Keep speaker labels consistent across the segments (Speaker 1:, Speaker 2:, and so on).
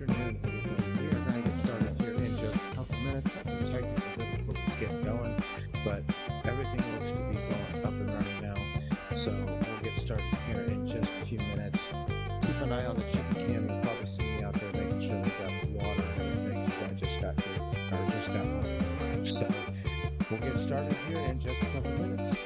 Speaker 1: afternoon, everybody. We are going to get started here in just a couple minutes. Got some technical difficulties getting going, but everything looks to be going up and running now. So we'll get started here in just a few minutes. Keep an eye on the chicken cam. You'll probably see me out there making sure they got the water and everything because I just got home. So we'll get started here in just a couple minutes.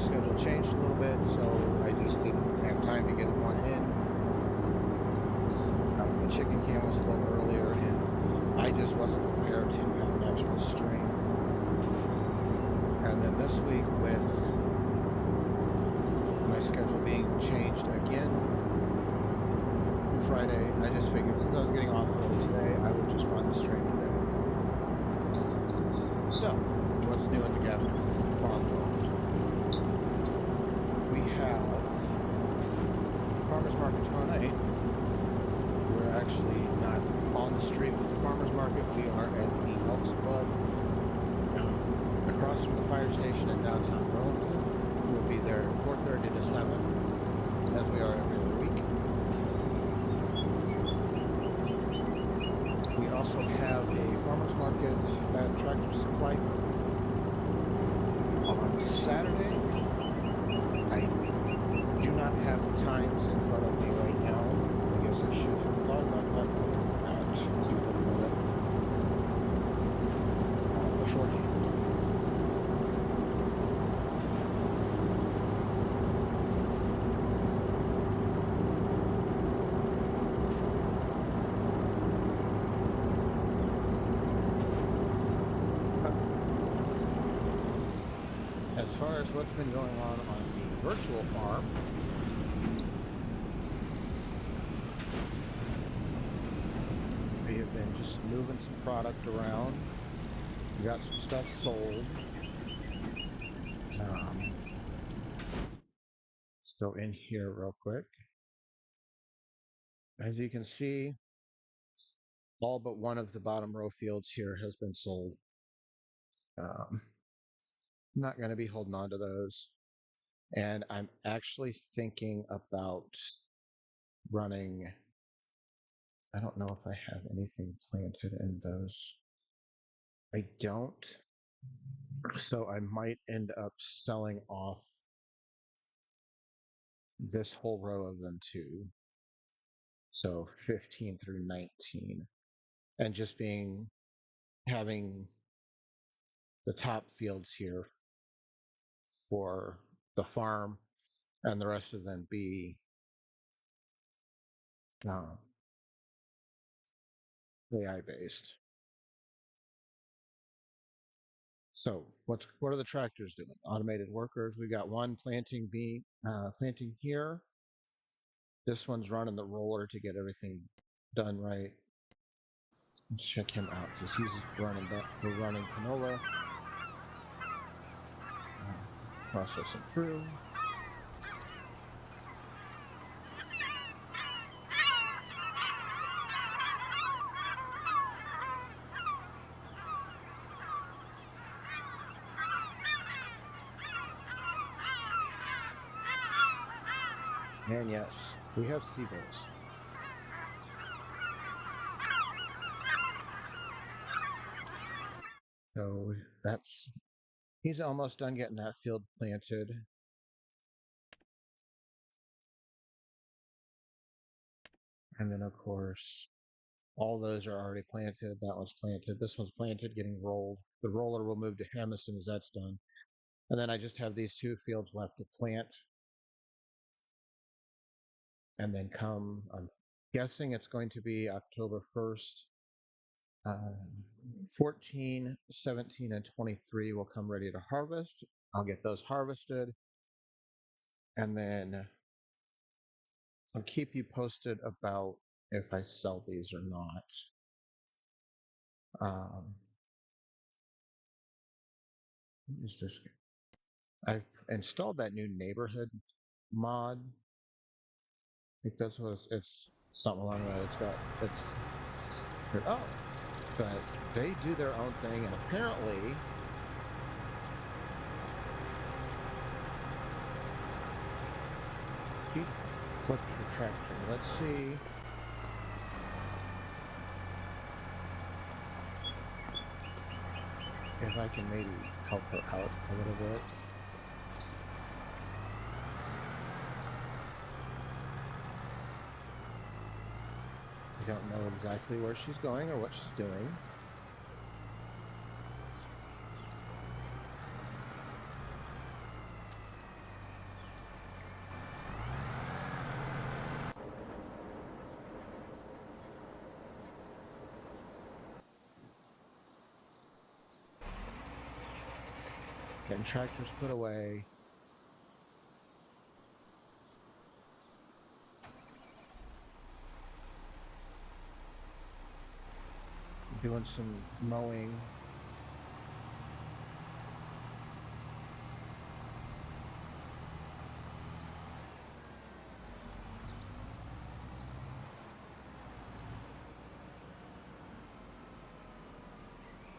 Speaker 1: schedule changed a little bit, so I just didn't have time to get one in. The chicken can was a little earlier, and I just wasn't prepared to have an actual string. And then this week, with my schedule being changed again Friday, I just figured since I was getting off early today, I would just run the string today. So, what's new in the Gavin farm world? We have farmers market tomorrow night. We're actually not on the street with the farmers market. We are at the Elks Club across from the fire station in downtown Burlington. We'll be there 4:30 to 7, as we are every other week. We also have a farmers market at Tractor Supply on Saturday. I do not have the times in front of me right now. I guess I should have thought about that beforehand. As far as what's been going on the virtual farm, we have been just moving some product around. We got some stuff sold. Let's go in here real quick. As you can see, all but one of the bottom row fields here has been sold. I'm not going to be holding on to those. And I'm actually thinking about running. I don't know if I have anything planted in those. I don't. So I might end up selling off this whole row of them too. So 15 through 19. And just having the top fields here for the farm, and the rest of them be AI based. So what are the tractors doing? Automated workers. We got one planting here. This one's running the roller to get everything done right. Let's check him out because he's running that. We're running canola. Processing through. And yes, we have seagulls. So he's almost done getting that field planted. And then of course, all those are already planted. That one's planted. This one's planted, getting rolled. The roller will move to him as soon as that's done. And then I just have these two fields left to plant. And then I'm guessing it's going to be October 1st. 14, 17, and 23 will come ready to harvest. I'll get those harvested. And then I'll keep you posted about if I sell these or not. What is this? I've installed that new neighborhood mod. I think that's what it's something along that. But they do their own thing, and apparently keep flipping the tractor. Let's see. If I can maybe help her out a little bit. I don't know exactly where she's going or what she's doing. Getting tractors put away. Doing some mowing.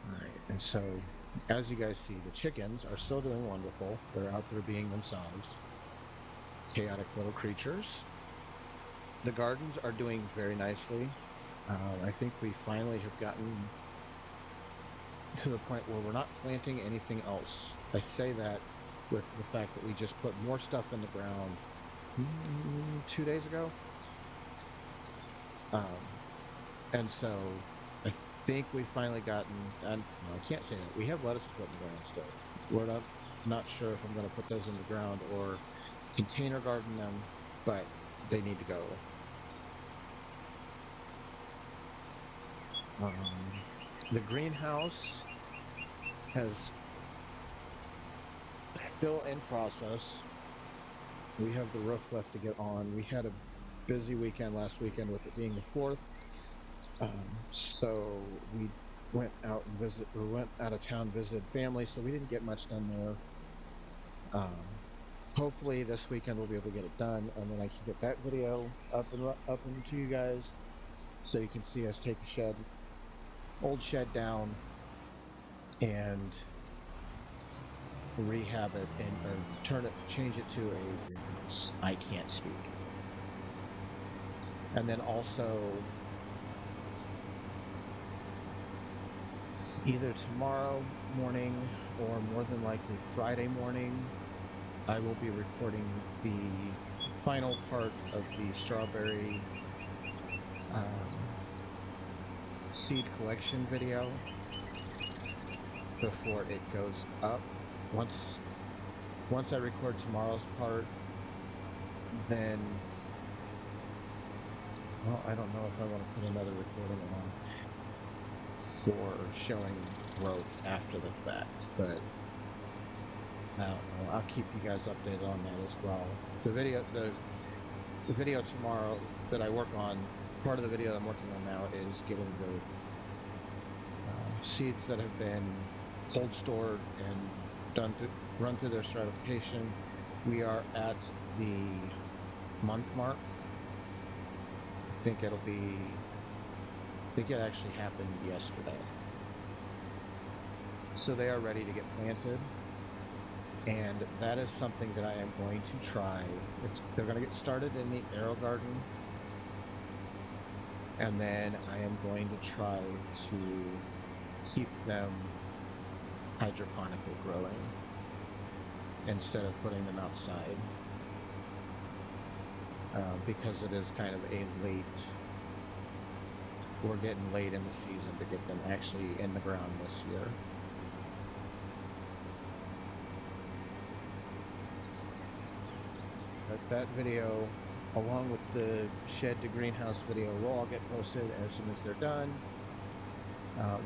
Speaker 1: All right, and so as you guys see, the chickens are still doing wonderful. They're out there being themselves, chaotic little creatures. The gardens are doing very nicely. I think we finally have gotten to the point where we're not planting anything else. I say that with the fact that we just put more stuff in the ground 2 days ago. And so I think we've finally gotten, and no, I can't say that. We have lettuce to put in the ground still. We're not sure if I'm going to put those in the ground or container garden them, but they need to go. The greenhouse has still in process. We have the roof left to get on. We had a busy weekend last weekend with it being the 4th. So we went out of town, visited family, so we didn't get much done there. Hopefully this weekend we'll be able to get it done, and then I can get that video up into you guys, so you can see us take a old shed down and rehab it and change it to a greenhouse. I can't speak. And then also either tomorrow morning or more than likely Friday morning, I will be recording the final part of the strawberry seed collection video before it goes up. Once I record tomorrow's part, then, well, I don't know if I want to put another recording on for showing growth after the fact, but I don't know. I'll keep you guys updated on that as well. The video tomorrow that I work on, part of the video that I'm working on now is getting the seeds that have been cold stored and run through their stratification. We are at the month mark. I think it actually happened yesterday. So they are ready to get planted. And that is something that I am going to try. They're going to get started in the aero garden. And then I am going to try to keep them hydroponically growing instead of putting them outside. Because it is kind of we're getting late in the season to get them actually in the ground this year. But that video, along with the shed to greenhouse video, will all get posted as soon as they're done.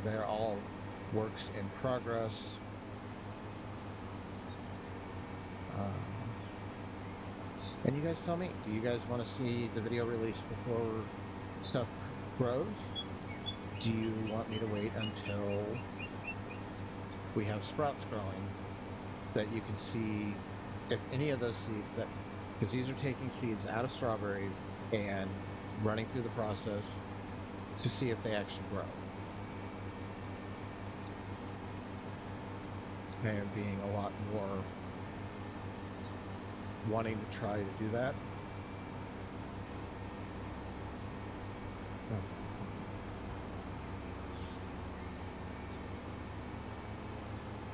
Speaker 1: They're all works in progress. And you guys tell me, do you guys want to see the video released before stuff grows? Do you want me to wait until we have sprouts growing that you can see if any of those seeds because these are taking seeds out of strawberries and running through the process to see if they actually grow. And being a lot more wanting to try to do that.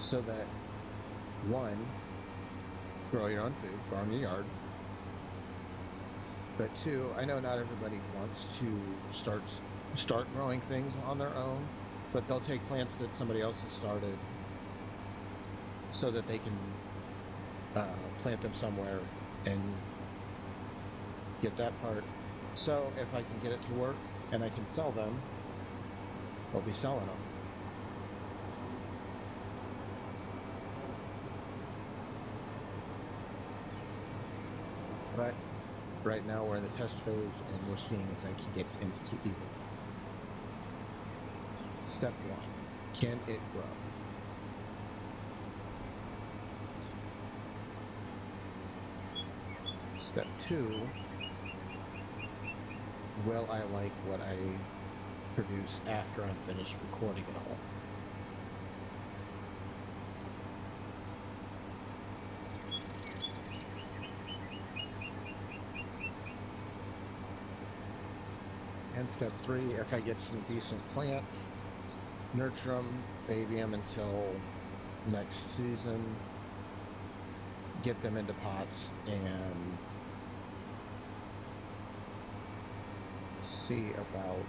Speaker 1: So that, one, grow your own food, farm your yard. But two, I know not everybody wants to start growing things on their own, but they'll take plants that somebody else has started so that they can plant them somewhere and get that part. So if I can get it to work and I can sell them, I'll be selling them. But right now we're in the test phase and we're seeing if I can get into either. Step one, can it grow? Step two, will I like what I produce after I'm finished recording it all? And step three, if I get some decent plants, nurture them, baby them until next season, get them into pots, and see about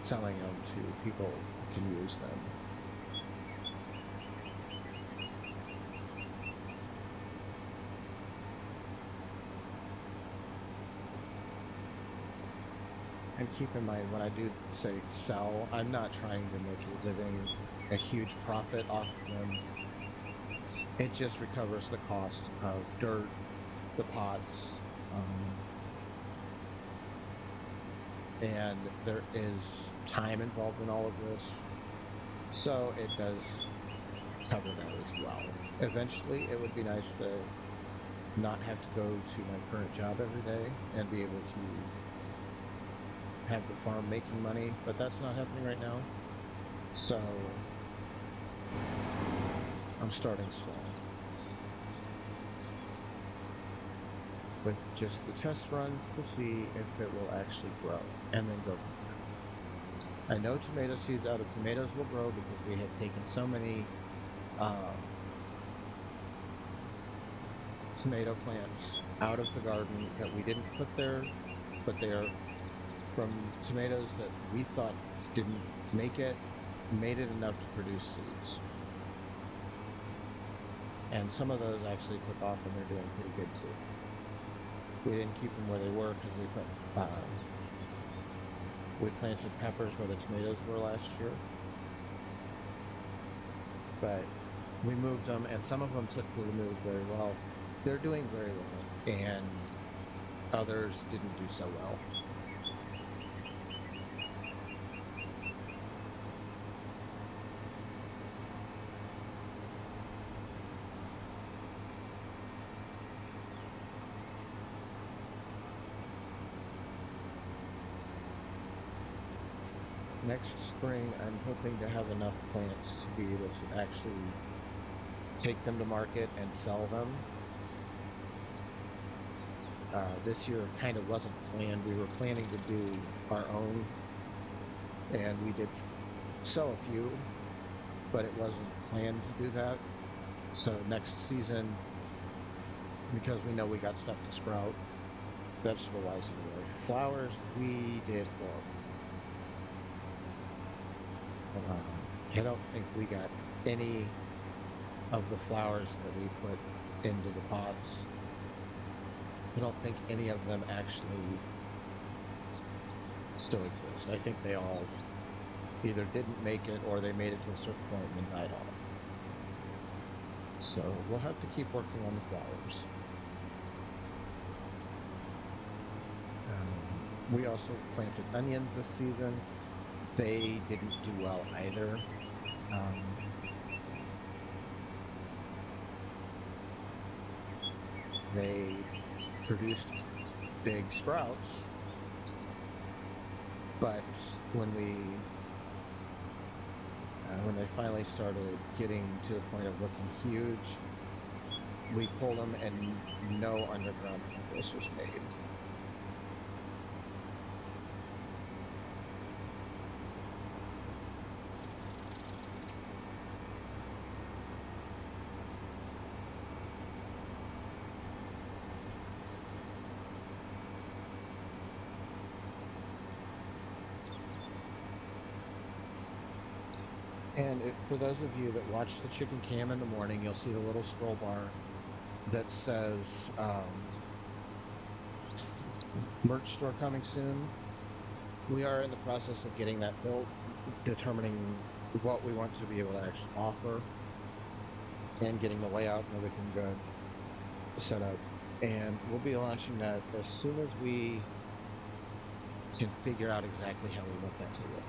Speaker 1: selling them to people who can use them. And keep in mind, when I do say sell, I'm not trying to make a living, a huge profit off of them. It just recovers the cost of dirt, the pots, and there is time involved in all of this, so it does cover that as well. Eventually, it would be nice to not have to go to my current job every day and be able to have the farm making money, but that's not happening right now. So I'm starting small with just the test runs to see if it will actually grow, and then go from there. I know tomato seeds out of tomatoes will grow because we have taken so many tomato plants out of the garden that we didn't put there, but they are from tomatoes that we thought didn't make it, made it enough to produce seeds. And some of those actually took off and they're doing pretty good too. We didn't keep them where they were because we planted peppers where the tomatoes were last year. But we moved them, and some of them took the move very well. They're doing very well, and others didn't do so well. Next spring, I'm hoping to have enough plants to be able to actually take them to market and sell them. This year kind of wasn't planned. We were planning to do our own, and we did sell a few, but it wasn't planned to do that. So next season, because we know we got stuff to sprout, vegetable-wise anyway. Flowers, we did horrible. I don't think we got any of the flowers that we put into the pots. I don't think any of them actually still exist. I think they all either didn't make it or they made it to a certain point and then died off. So we'll have to keep working on the flowers. We also planted onions this season. They didn't do well either. They produced big sprouts, but when they finally started getting to the point of looking huge, we pulled them and no underground compost was made. And for those of you that watch the chicken cam in the morning, you'll see the little scroll bar that says merch store coming soon. We are in the process of getting that built, determining what we want to be able to actually offer and getting the layout and everything good set up. And we'll be launching that as soon as we can figure out exactly how we want that to look.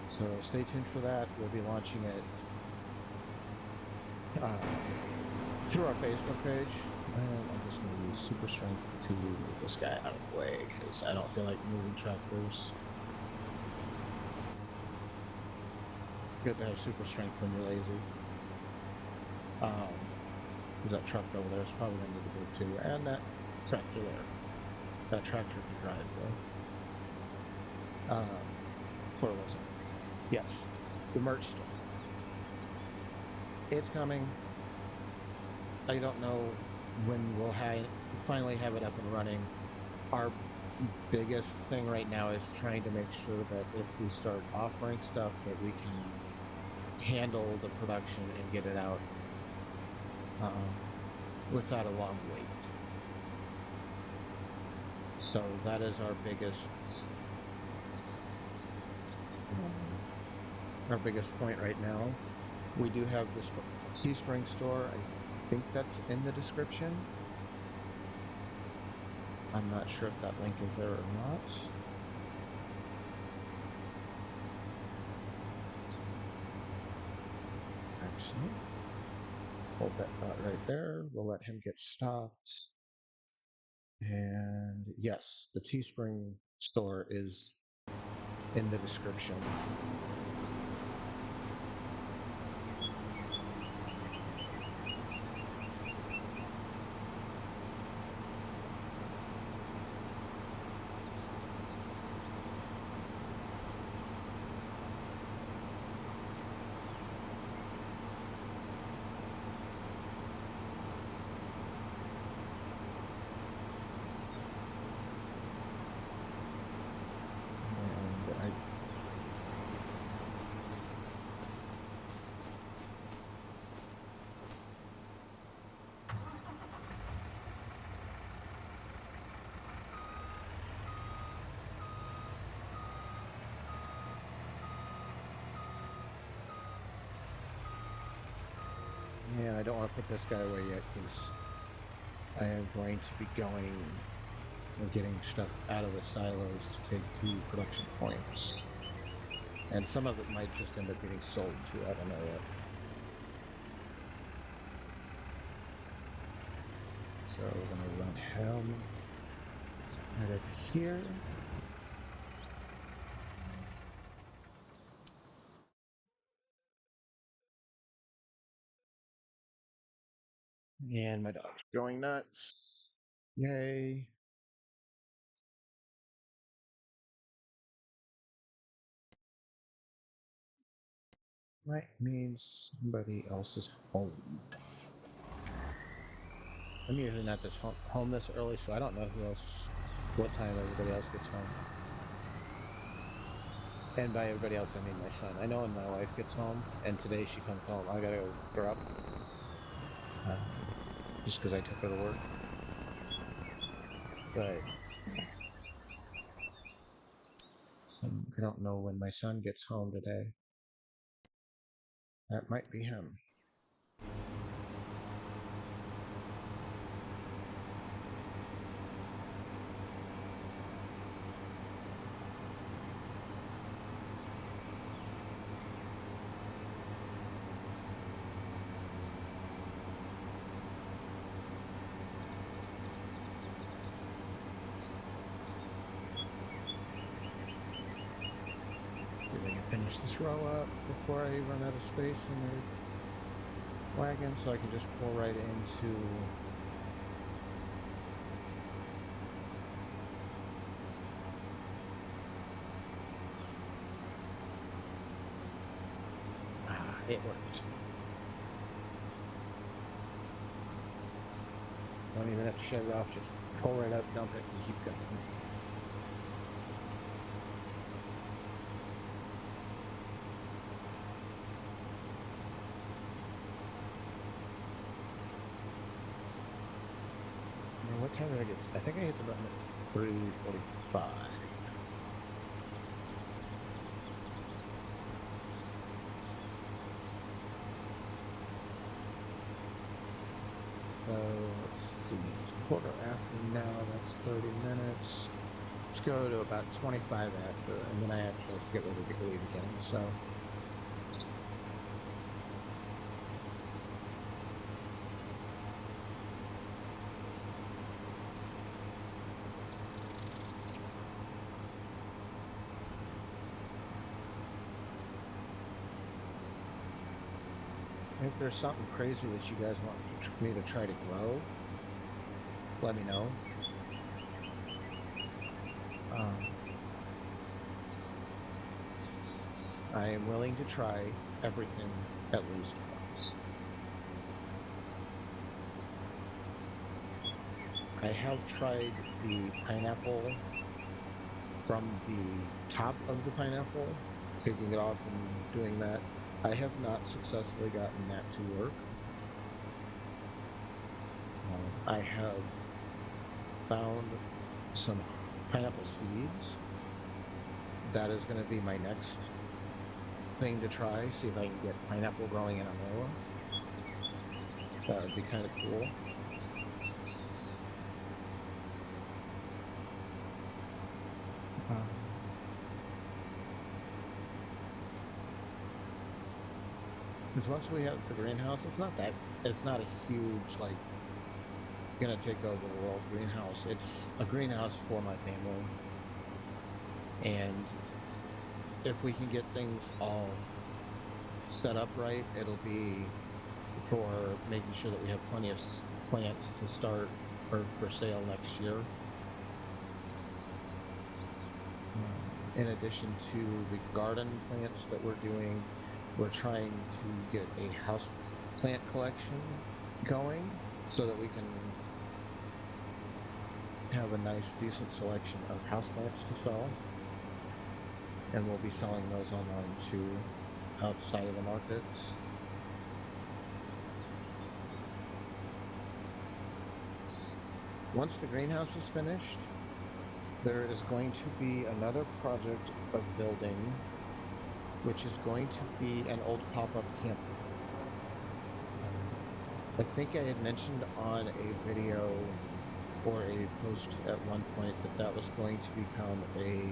Speaker 1: So stay tuned for that. We'll be launching it through our Facebook page. And I'm just going to use super strength to move this guy out of the way because I don't feel like moving tractors. Good to have super strength when you're lazy. That truck over there is probably going to need to move too. And that tractor there. That tractor can drive though. Where was it? Yes, the merch store. It's coming. I don't know when we'll finally have it up and running. Our biggest thing right now is trying to make sure that if we start offering stuff that we can handle the production and get it out without a long wait. So that is our biggest point right now. We do have this Teespring store. I think that's in the description. I'm not sure if that link is there or not. Actually, hold that thought right there. We'll let him get stopped. And yes, the Teespring store is in the description. And I don't want to put this guy away yet because I am going to be going and getting stuff out of the silos to take to production points. And some of it might just end up getting sold too, I don't know yet. So we're going to run him right over here. And my dog's going nuts. Yay. Might mean somebody else is home. I'm usually not home this early, so I don't know what time everybody else gets home. And by everybody else, I mean my son. I know when my wife gets home, and today she comes home, I gotta go pick her up. Just because I took her to work. But I don't know when my son gets home today. That might be him. Finish this row up before I run out of space in the wagon, so I can just pull right into it worked. Don't even have to shut it off, just pull right up, dump it, and keep going. I think I hit the button at 3:45. Let's see, it's quarter after now, that's 30 minutes. Let's go to about 25 after, and then I actually have to get ready to leave again, so. If there's something crazy that you guys want me to try to grow, let me know. I am willing to try everything at least once. I have tried the pineapple from the top of the pineapple, taking it off and doing that. I have not successfully gotten that to work. I have found some pineapple seeds. That is going to be my next thing to try, see if I can get pineapple growing in Iowa. That would be kind of cool. Because once we have the greenhouse, it's not a huge, like, gonna take over the world greenhouse. It's a greenhouse for my family. And if we can get things all set up right, it'll be for making sure that we have plenty of plants to start or for sale next year. In addition to the garden plants that we're doing, we're trying to get a house plant collection going so that we can have a nice, decent selection of houseplants to sell. And we'll be selling those online too, outside of the markets. Once the greenhouse is finished, there is going to be another project of building, which is going to be an old pop-up camper. I think I had mentioned on a video or a post at one point that was going to become a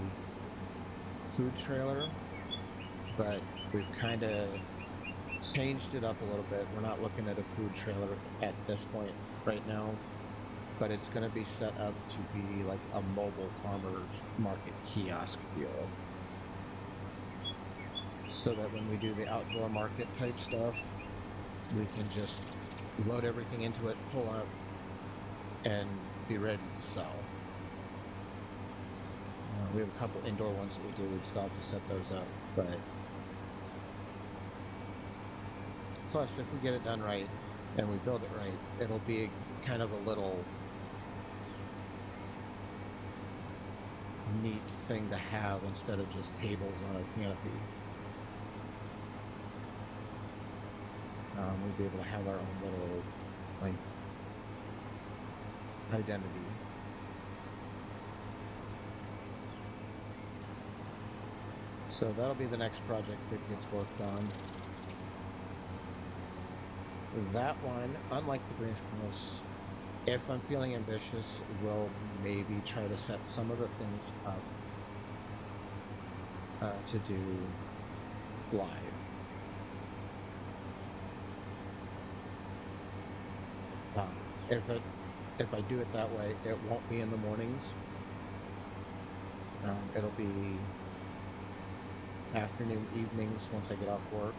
Speaker 1: food trailer, but we've kind of changed it up a little bit. We're not looking at a food trailer at this point right now, but it's going to be set up to be like a mobile farmer's market kiosk deal. So that when we do the outdoor market type stuff, we can just load everything into it, pull up, and be ready to sell. We have a couple indoor ones that we do. We'd still have to set those up, but plus if we get it done right and we build it right, it'll be kind of a little neat thing to have instead of just tables on a canopy. We'd be able to have our own little, like, identity. So that'll be the next project that gets worked on. That one, unlike the greenhouse, if I'm feeling ambitious, we'll maybe try to set some of the things up to do live. If I do it that way, it won't be in the mornings. It'll be afternoon, evenings once I get off work.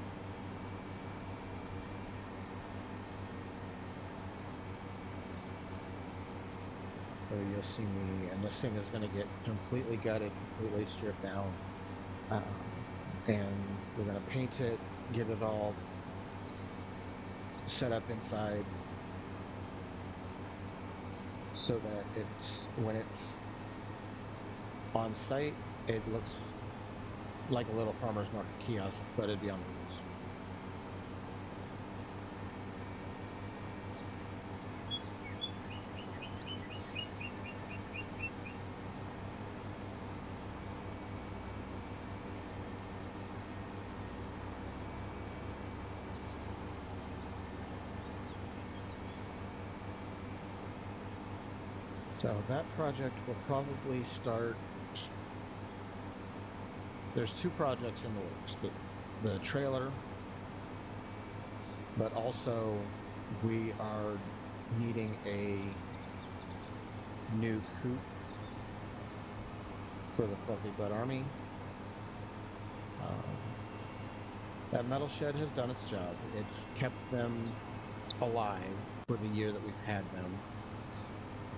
Speaker 1: So you'll see me, and this thing is going to get completely gutted, completely stripped down. And we're going to paint it, get it all set up inside, so that when it's on site, it looks like a little farmer's market kiosk, but it'd be on wheels. So that project will probably start. There's two projects in the works: the trailer, but also we are needing a new coop for the Fluffy Butt Army. Um, that metal shed has done its job. It's kept them alive for the year that we've had them,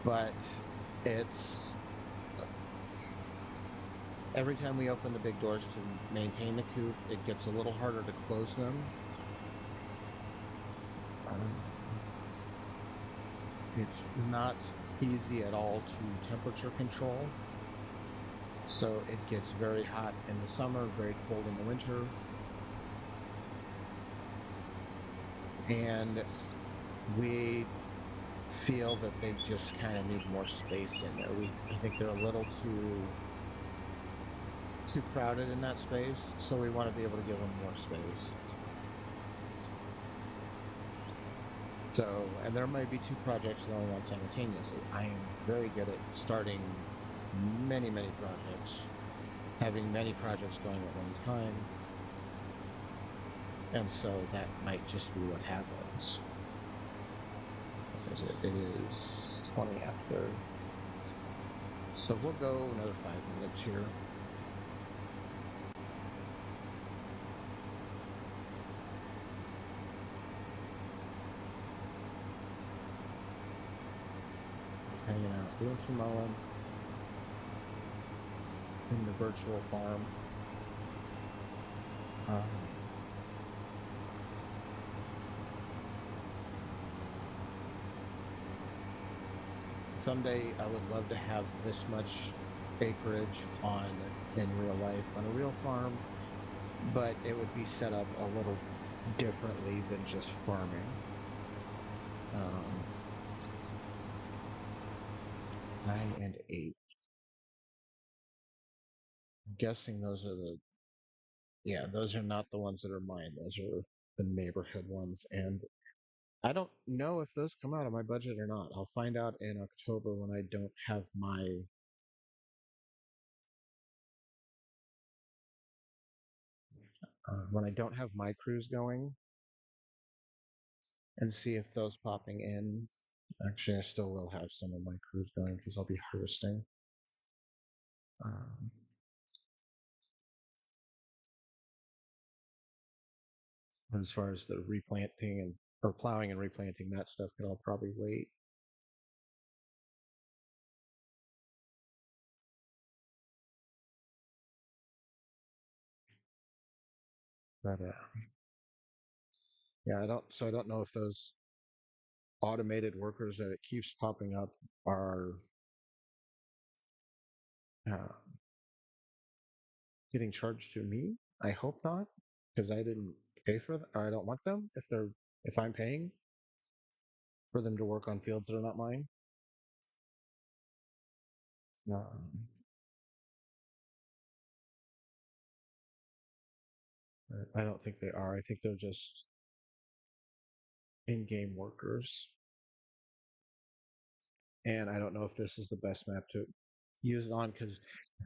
Speaker 1: but it's every time we open the big doors to maintain the coop, it gets a little harder to close them. It's not easy at all to temperature control. So it gets very hot in the summer, very cold in the winter. And we feel that they just kind of need more space in there. I think they're a little too crowded in that space, so we want to be able to give them more space. So, and there might be two projects going on simultaneously. I am very good at starting many projects, having many projects going at one time, and so that might just be what happens. What is it? It is 20 after. So we'll go another 5 minutes here. Hanging out, doing some mowing in the virtual farm. Someday I would love to have this much acreage in real life on a real farm, but it would be set up a little differently than just farming. 9 and 8. I'm guessing those are those are not the ones that are mine. Those are the neighborhood ones. And I don't know if those come out of my budget or not. I'll find out in October when I don't have my crews going, and see if those popping in. Actually, I still will have some of my crews going because I'll be harvesting. As far as the replanting or plowing and replanting, that stuff could all probably wait. But yeah, I don't know if those automated workers that it keeps popping up are uh, getting charged to me. I hope not, because I didn't pay for them, or I don't want them if I'm paying for them to work on fields that are not mine. Um, I don't think they are. I think they're just in-game workers. And I don't know if this is the best map to use it on because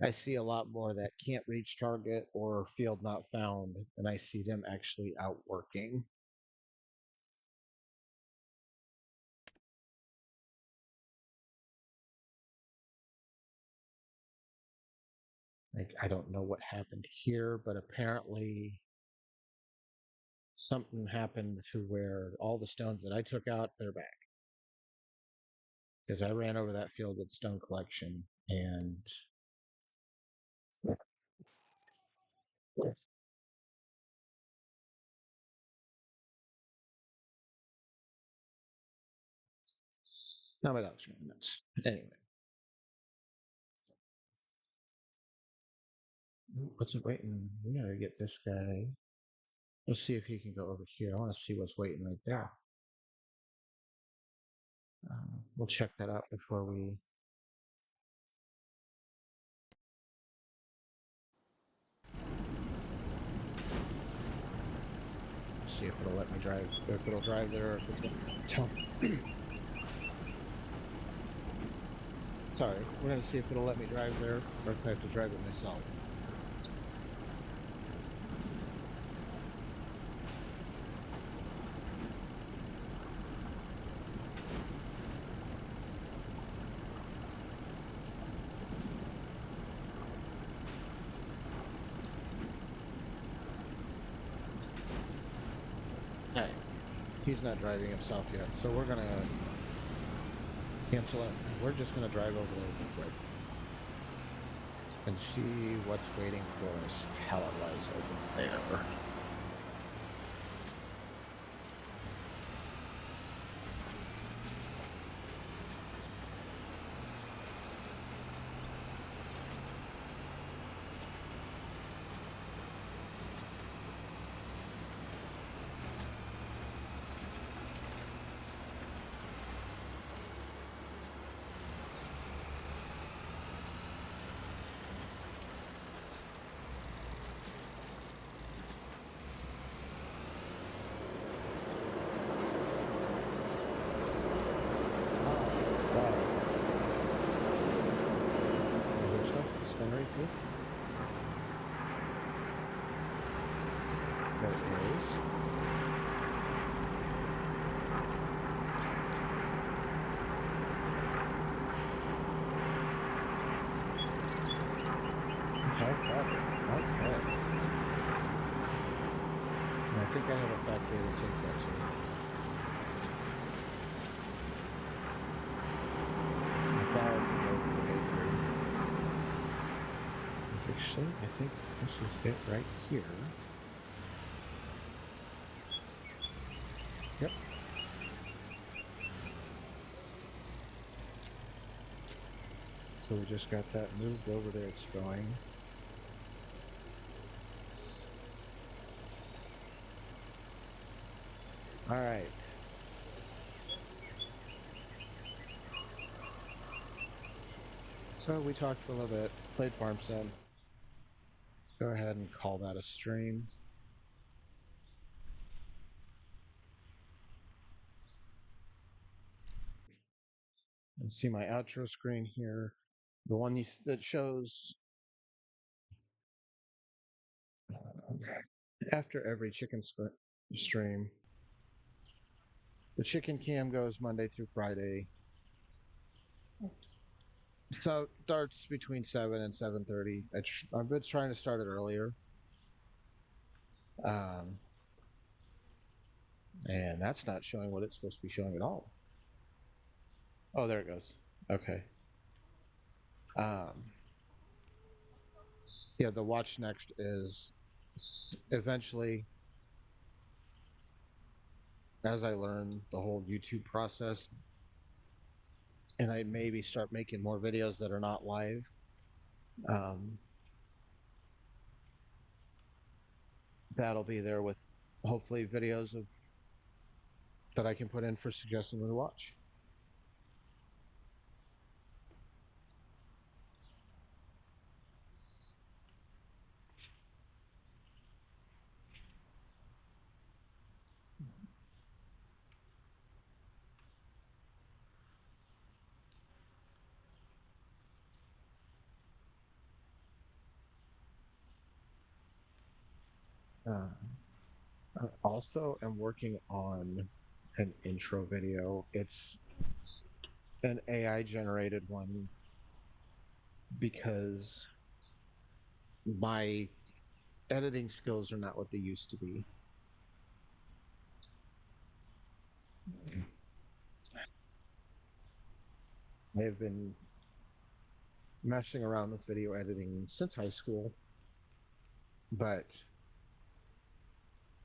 Speaker 1: I see a lot more that can't reach target or field not found, and I see them actually outworking. Like, I don't know what happened here, but apparently something happened to where all the stones that I took out, they're back. Because I ran over that field with stone collection and now my dog's going nuts. Anyway. What's it waiting? We gotta get this guy. Let's see if he can go over here. I want to see what's waiting right there. We'll check that out before we. See if it'll let me drive. If it'll drive there, or if it's gonna tell. Sorry, we're gonna see if it'll let me drive there or if I have to drive it myself. Hey, he's not driving himself yet, so we're gonna cancel it. We're just gonna drive over there real quick and see what's waiting for us pallet-wise over there. Other stuff is done right too. There it is. Okay, got it. Okay. And I think I have a factory to take that to. The flour can go to the bakery. Actually, I think this is it right here. Yep. So we just got that moved over there. It's going. All right. So we talked for a little bit, played farm sim. Go ahead and call that a stream. And see my outro screen here. The one that shows after every stream. The chicken cam goes Monday through Friday. So it starts between 7 and 7:30. I've been trying to start it earlier. Um, and that's not showing what it's supposed to be showing at all. Oh, there it goes. Okay. Um, yeah, the watch next is eventually, as I learn the whole YouTube process, and I maybe start making more videos that are not live. Um, that'll be there with hopefully videos of that I can put in for suggesting to watch. Uh, I also am working on an intro video. It's an AI generated one because my editing skills are not what they used to be. I have been messing around with video editing since high school, but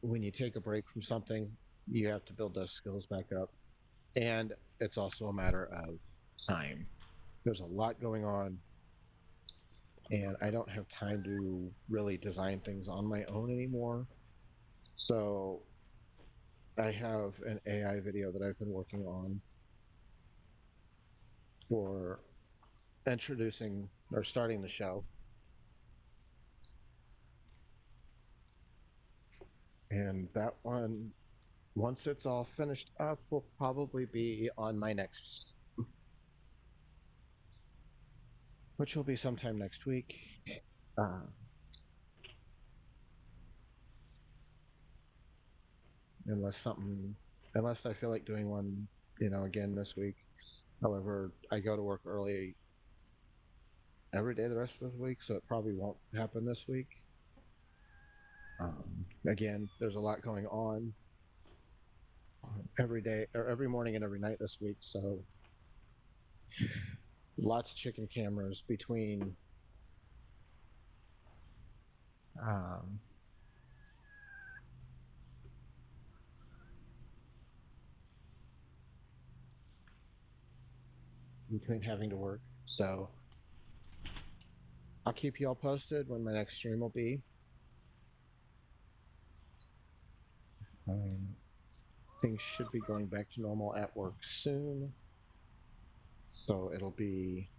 Speaker 1: when you take a break from something, you have to build those skills back up. And it's also a matter of time. There's a lot going on, and I don't have time to really design things on my own anymore. So I have an AI video that I've been working on for introducing or starting the show. And that one, once it's all finished up, will probably be on my next which will be sometime next week. Uh, unless something, unless I feel like doing one, again this week. However, I go to work early every day the rest of the week, so it probably won't happen this week. Again, there's a lot going on every day or every morning and every night this week, so lots of chicken cameras um, between having to work. So I'll keep you all posted when my next stream will be. Um, Things should be going back to normal at work soon. So it'll be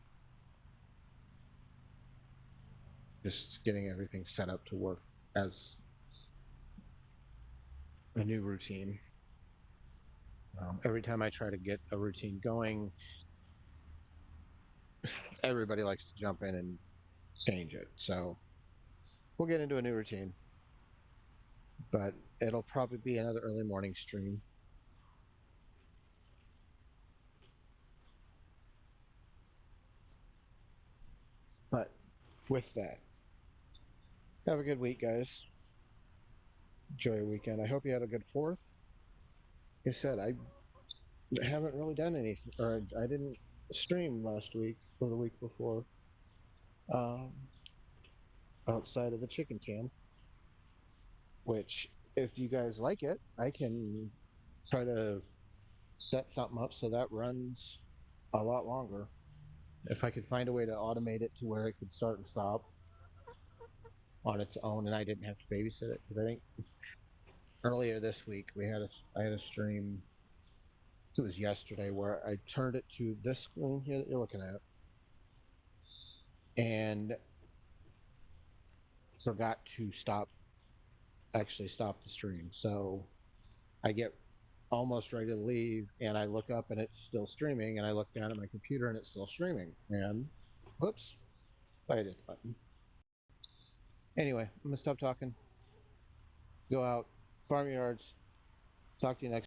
Speaker 1: just getting everything set up to work as a new routine. Every time I try to get a routine going, everybody likes to jump in and change it. So we'll get into a new routine, but it'll probably be another early morning stream. But with that, have a good week, guys. Enjoy your weekend. I hope you had a good fourth. Like I said, I haven't really done anything, or I didn't stream last week or the week before, um, outside of the chicken cam. Which, if you guys like it, I can try to set something up so that runs a lot longer. If I could find a way to automate it to where it could start and stop on its own, and I didn't have to babysit it, because I think earlier this week I had a stream. It was yesterday where I turned it to this screen here that you're looking at, and forgot to stop the stream. So I get almost ready to leave, and I look up and it's still streaming, and I look down at my computer and it's still streaming. And whoops, I hit the button. Anyway, I'm gonna stop talking. Go out, farm yards. Talk to you next.